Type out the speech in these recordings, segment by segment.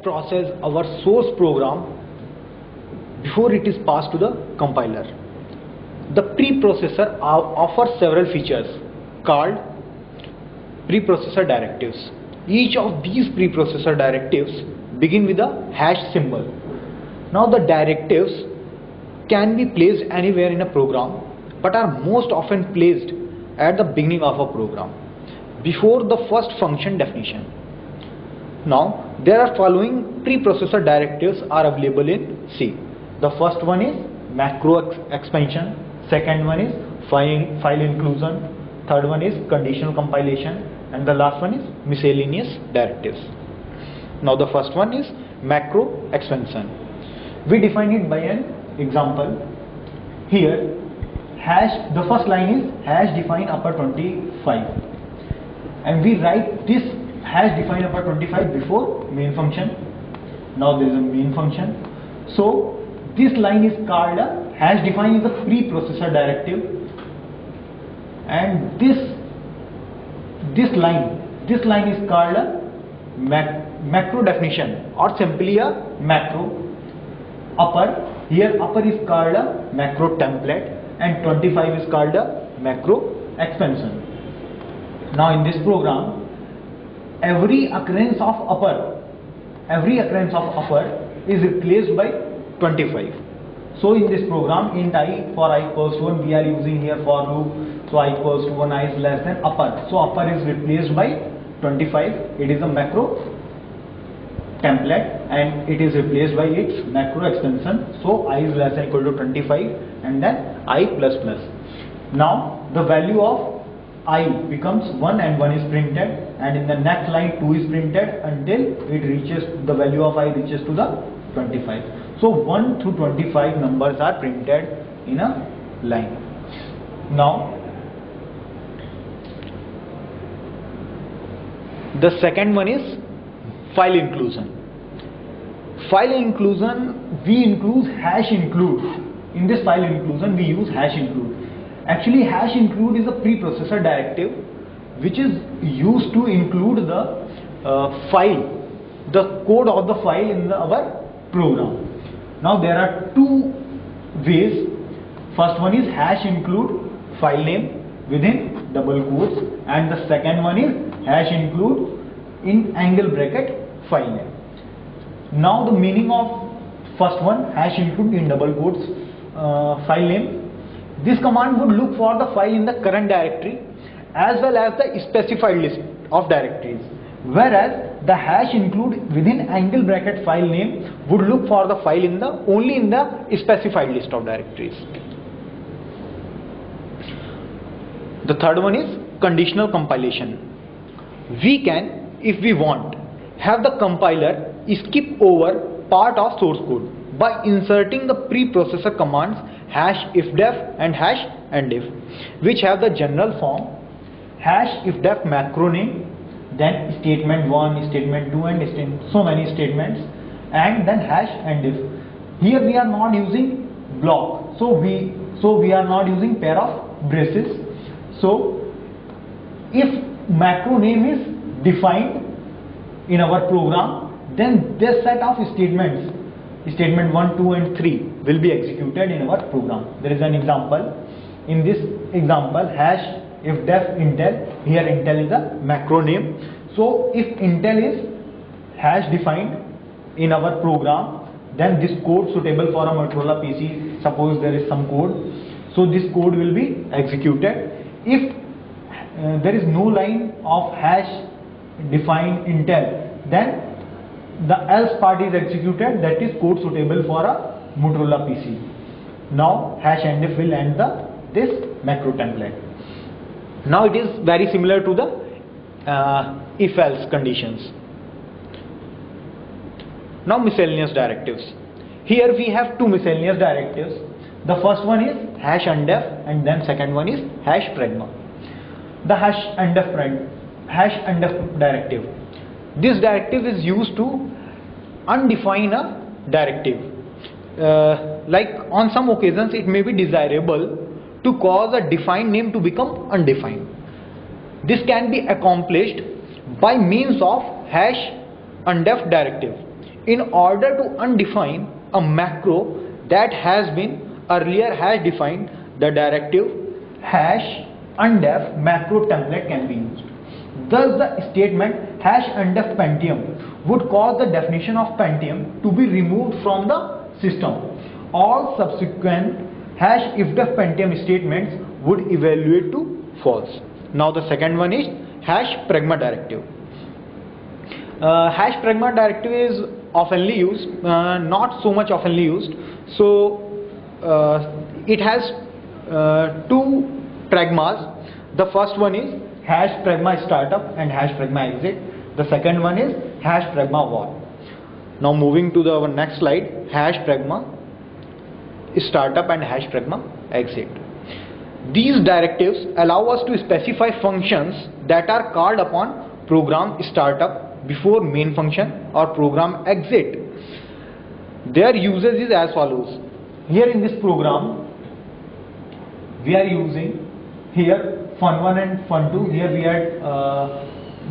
process our source program before it is passed to the compiler. The preprocessor offers several features called preprocessor directives. Each of these preprocessor directives begin with a hash symbol. Now the directives can be placed anywhere in a program but are most often placed at the beginning of a program before the first function definition. Now there are following preprocessor directives are available in C. The first one is macro expansion, second one is file inclusion, third one is conditional compilation, and the last one is miscellaneous directives. Now the first one is macro expansion. We define it by an example. Here the first line is hash define upper 25, and we write this hash define upper 25 before main function. Now there is a main function, so this line is called a hash define is a preprocessor directive, and this line is called a macro definition, or simply a macro. Here upper is called a macro template, and 25 is called a macro expansion. Now in this program, every occurrence of upper is replaced by 25. So in this program, int I for I equals to 1, we are using here for loop. So I equals to 1, I is less than upper. So upper is replaced by 25. It is a macro template and it is replaced by its macro extension. So I is less than equal to 25 and then I plus plus. Now the value of I becomes 1 and 1 is printed, and in the next line 2 is printed until it reaches the value of I reaches to the 25. So 1 through 25 numbers are printed in a line. Now the second one is file inclusion. File inclusion, we include hash include. In this file inclusion we use hash include. Actually hash include is a preprocessor directive which is used to include the code of the file in our program. Now there are two ways. First one is hash include file name within double quotes, and the second one is hash include in angle bracket file name. Now the meaning of first one, hash include in double quotes file name. This command would look for the file in the current directory as well as the specified list of directories, whereas the hash include within angle bracket file name would look for the file in the only in the specified list of directories. The third one is conditional compilation. We can, if we want, have the compiler skip over part of source code by inserting the preprocessor commands hash ifdef and hash endif, which have the general form hash ifdef macro name, then statement 1, statement 2 and so many statements, and then hash endif. Here we are not using block, so we are not using pair of braces. So if macro name is defined in our program, then this set of statements, statement 1, 2 and 3 will be executed in our program. There is an example. In this example, hash ifdef intel, here intel is a macro name. So if intel is hash defined in our program, then this code suitable for a Motorola PC, suppose there is some code, so this code will be executed. If there is no line of hash defined intel, then the else part is executed, that is code suitable for a Motorola PC. Now hash endif will end this macro template. Now it is very similar to the if else conditions. Now miscellaneous directives. Here we have two miscellaneous directives. The first one is hash undef and then second one is hash pragma. The hash undef directive. This directive is used to undefine a directive. Like on some occasions it may be desirable to cause a defined name to become undefined. This can be accomplished by means of hash undef directive. in order to undefine a macro that has been earlier has defined, the directive hash undef macro template can be used. Thus the statement hash undef Pentium would cause the definition of Pentium to be removed from the system. All subsequent hash ifdef Pentium statements would evaluate to false. Now the second one is hash pragma directive. Hash pragma directive is oftenly used, not so much oftenly used. So it has two pragmas. The first one is hash pragma startup and hash pragma exit. The second one is hash pragma war. Now moving to the next slide, hash pragma startup and hash pragma exit. These directives allow us to specify functions that are called upon program startup before main function or program exit. Their usage is as follows. Here in this program we are using here fun1 and fun2. Here we are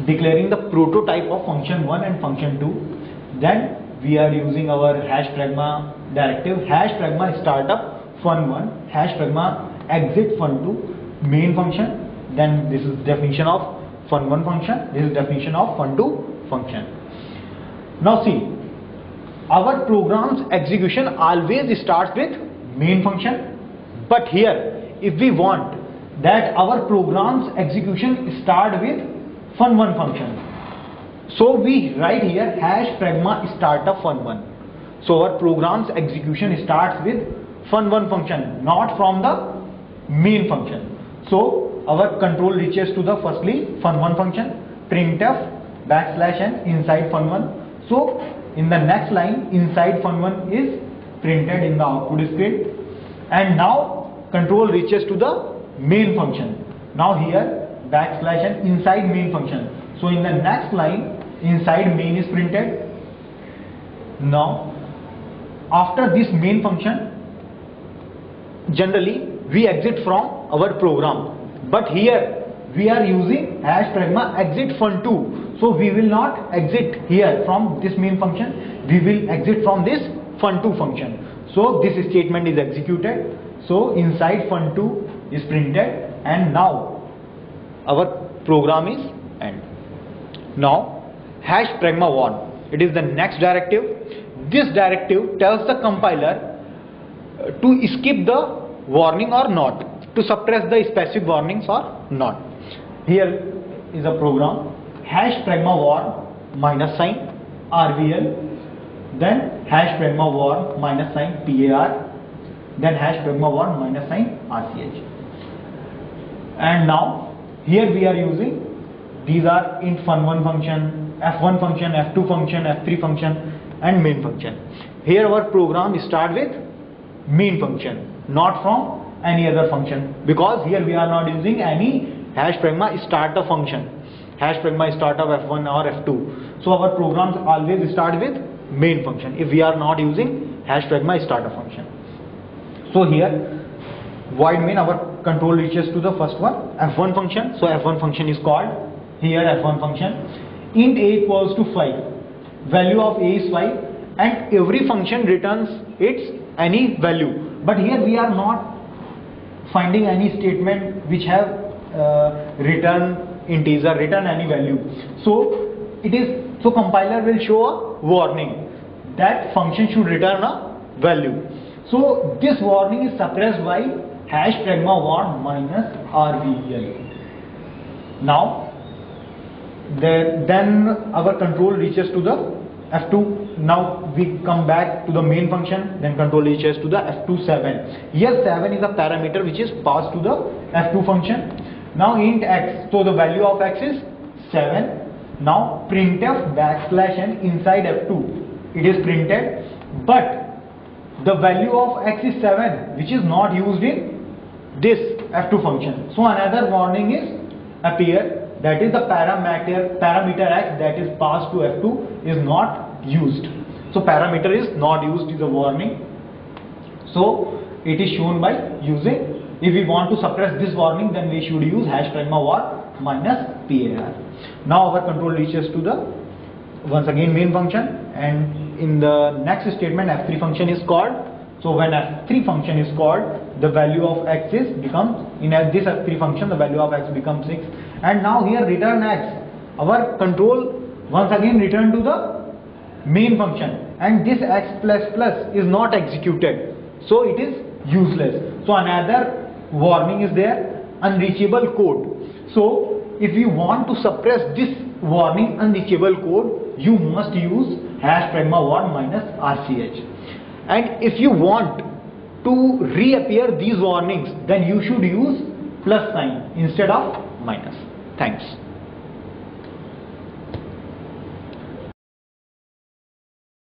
declaring the prototype of function 1 and function 2. Then we are using our hash pragma directive, hash pragma startup fun1, hash pragma exit fun2 main function. Then this is definition of fun1 function, this is definition of fun2 function. Now see, our program's execution always starts with main function, but here if we want that our program's execution start with fun1 function, so we write here hash pragma startup fun1. So our program's execution starts with fun1 function, not from the main function. So our control reaches to the firstly fun1 function, printf backslash n inside fun1. So in the next line inside fun1 is printed in the output script, and now control reaches to the main function. Now here backslash n inside main function. So in the next line inside main is printed. Now after this main function generally we exit from our program, but here we are using hash pragma exit fun2. So we will not exit here from this main function, we will exit from this fun2 function. So this statement is executed. So inside fun2 is printed, and now our program is end. Now hash pragma warn, it is the next directive. This directive tells the compiler to skip the warning or not, to suppress the specific warnings or not. Here is a program, hash pragma warn minus sign RVL, then hash pragma warn minus sign PAR, then hash pragma warn minus sign RCH. And now here we are using, these are int fun1 function, f1 function, f2 function, f3 function and main function. Here our program start with main function, not from any other function, because here we are not using any hash pragma startup function, hash pragma startup f1 or f2. So our programs always start with main function if we are not using hash pragma startup function. So here void main, our control reaches to the first one, f1 function. So f1 function is called here f1 function. Int a equals to 5, value of a is 5, and every function returns its any value. But here we are not finding any statement which have return integer, return any value. So compiler will show a warning that function should return a value. So this warning is suppressed by hash pragma warn minus RVL. Now then our control reaches to the f2. Now we come back to the main function, then control reaches to the f2 7. Here 7 is a parameter which is passed to the f2 function. Now int x, so the value of x is 7. Now printf backslash n inside f2, it is printed, but the value of x is 7, which is not used in this f2 function. So another warning is appear, that is the parameter x that is passed to f2 is not used. So parameter is not used is a warning. So it is shown by using, if we want to suppress this warning, then we should use hash pragma warn minus PAR. Now our control reaches to the once again main function, and in the next statement f3 function is called. So when f3 function is called, the value of x is becomes, in this f3 function the value of x becomes 6, and now here return x. Our control once again return to the main function, and this x plus plus is not executed, so it is useless. So another warning is there, unreachable code. So if you want to suppress this warning unreachable code, you must use hash pragma warn minus rch. And if you want to reappear these warnings, then you should use plus sign instead of minus. Thanks.